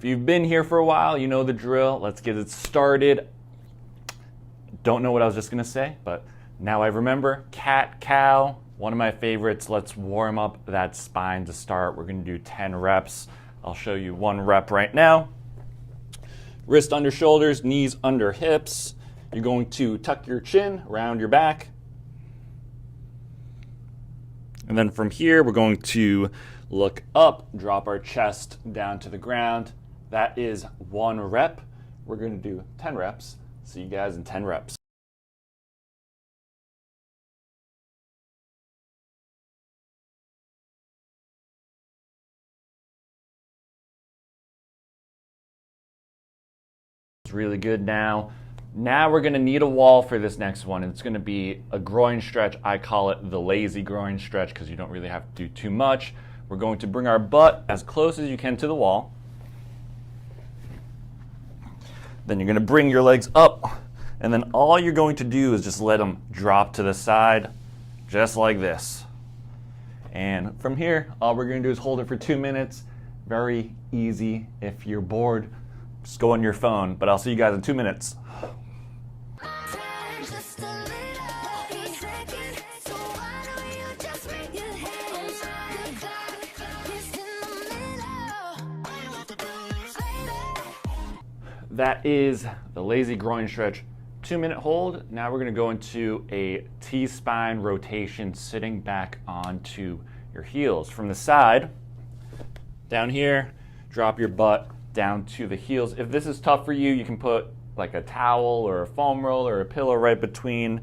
If you've been here for a while, you know the drill. Let's get it started. Don't know what I was just gonna say, but now I remember. Cat, cow, one of my favorites. Let's warm up that spine to start. We're gonna do 10 reps. I'll show you 1 rep right now. Wrist under shoulders, knees under hips. You're going to tuck your chin around your back. And then from here, we're going to look up, drop our chest down to the ground. That is 1 rep. We're going to do 10 reps. See you guys in 10 reps. It's really good now. Now we're going to need a wall for this next one. It's going to be a groin stretch. I call it the lazy groin stretch because you don't really have to do too much. We're going to bring our butt as close as you can to the wall. Then you're going to bring your legs up, and then all you're going to do is just let them drop to the side, just like this. And from here, all we're going to do is hold it for 2 minutes. Very easy. If you're bored, just go on your phone, but I'll see you guys in 2 minutes. That is the lazy groin stretch. 2-minute hold. Now we're going to go into a T-spine rotation, sitting back onto your heels. From the side, down here, drop your butt down to the heels. If this is tough for you, you can put like a towel or a foam roll or a pillow right between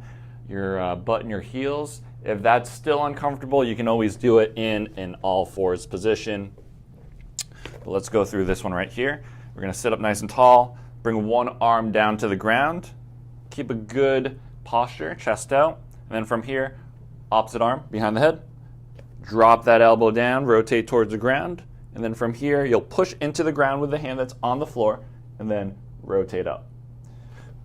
your butt and your heels. If that's still uncomfortable, you can always do it in an all-fours position. But let's go through this one right here. We're going to sit up nice and tall, bring one arm down to the ground, keep a good posture, chest out, and then from here, opposite arm behind the head, drop that elbow down, rotate towards the ground, and then from here, you'll push into the ground with the hand that's on the floor, and then rotate up.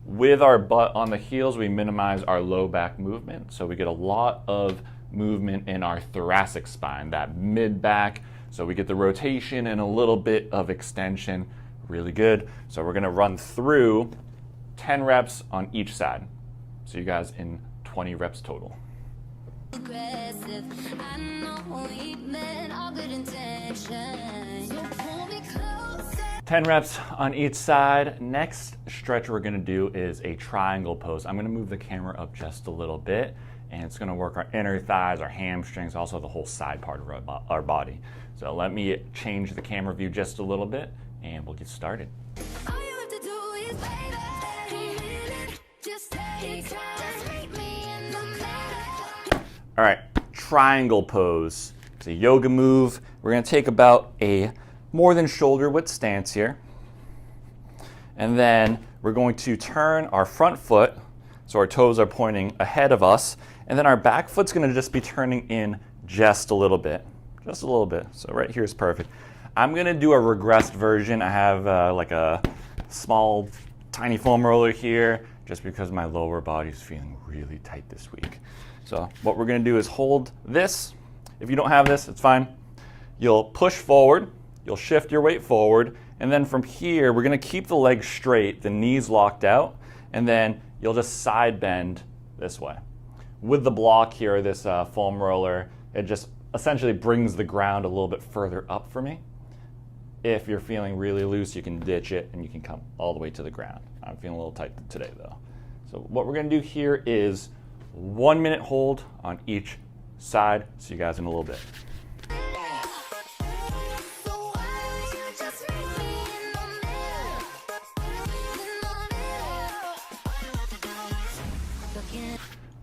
With our butt on the heels, we minimize our low back movement, so we get a lot of movement in our thoracic spine, that mid back, so we get the rotation and a little bit of extension. Really good. So we're going to run through 10 reps on each side. See you guys in 20 reps total. 10 reps on each side. Next stretch we're going to do is a triangle pose. I'm going to move the camera up just a little bit, and it's going to work our inner thighs, our hamstrings, also the whole side part of our body. So let me change the camera view just a little bit, and we'll get started. All right, triangle pose. It's a yoga move. We're going to take about a more than shoulder width stance here. And then we're going to turn our front foot, so our toes are pointing ahead of us, and then our back foot's going to just be turning in just a little bit. Just a little bit. So right here is perfect. I'm going to do a regressed version. I have like a small, tiny foam roller here just because my lower body is feeling really tight this week. So what we're going to do is hold this. If you don't have this, it's fine. You'll push forward. You'll shift your weight forward. And then from here, we're going to keep the legs straight, the knees locked out, and then you'll just side bend this way. With the block here, this foam roller, it just essentially brings the ground a little bit further up for me. If you're feeling really loose, you can ditch it and you can come all the way to the ground. I'm feeling a little tight today though. So what we're going to do here is 1 minute hold on each side. See you guys in a little bit.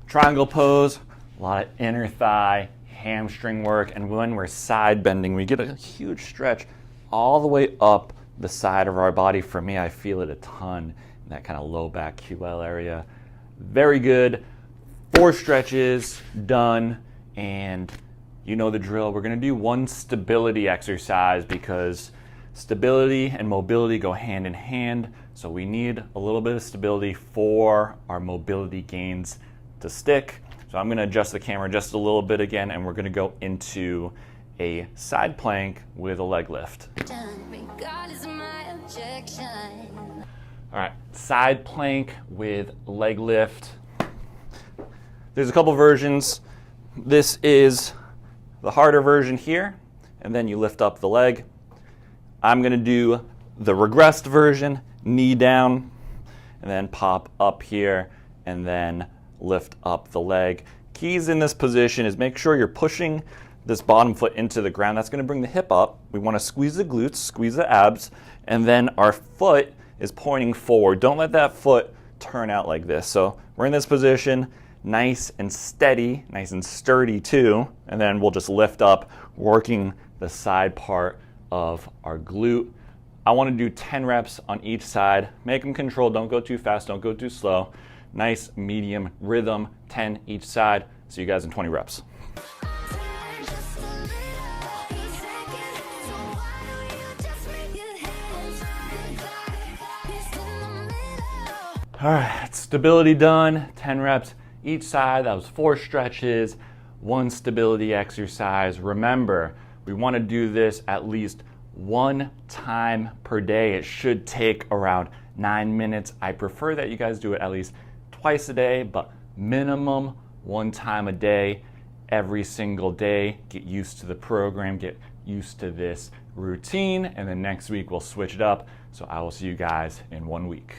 Triangle pose, a lot of inner thigh, hamstring work, and when we're side bending, we get a huge stretch all the way up the side of our body. For me, I feel it a ton in that kind of low back QL area. Very good. 4 stretches done, and you know the drill. We're going to do one stability exercise because stability and mobility go hand in hand. So we need a little bit of stability for our mobility gains to stick. So I'm going to adjust the camera just a little bit again, and we're going to go into a side plank with a leg lift. Regardless of my All right, side plank with leg lift. There's a couple versions. This is the harder version here, and then you lift up the leg. I'm gonna do the regressed version, knee down, and then pop up here, and then lift up the leg. Keys in this position is make sure you're pushing this bottom foot into the ground. That's gonna bring the hip up. We wanna squeeze the glutes, squeeze the abs, and then our foot is pointing forward. Don't let that foot turn out like this. So we're in this position, nice and steady, nice and sturdy too, and then we'll just lift up, working the side part of our glute. I want to do 10 reps on each side. Make them controlled, don't go too fast, don't go too slow. Nice medium rhythm, 10 each side. See you guys in 20 reps. All right, stability done, 10 reps each side. That was 4 stretches, 1 stability exercise. Remember, we want to do this at least 1 time per day. It should take around 9 minutes. I prefer that you guys do it at least twice a day, but minimum 1 time a day, every single day. Get used to the program, get used to this routine, and then next week we'll switch it up. So I will see you guys in 1 week.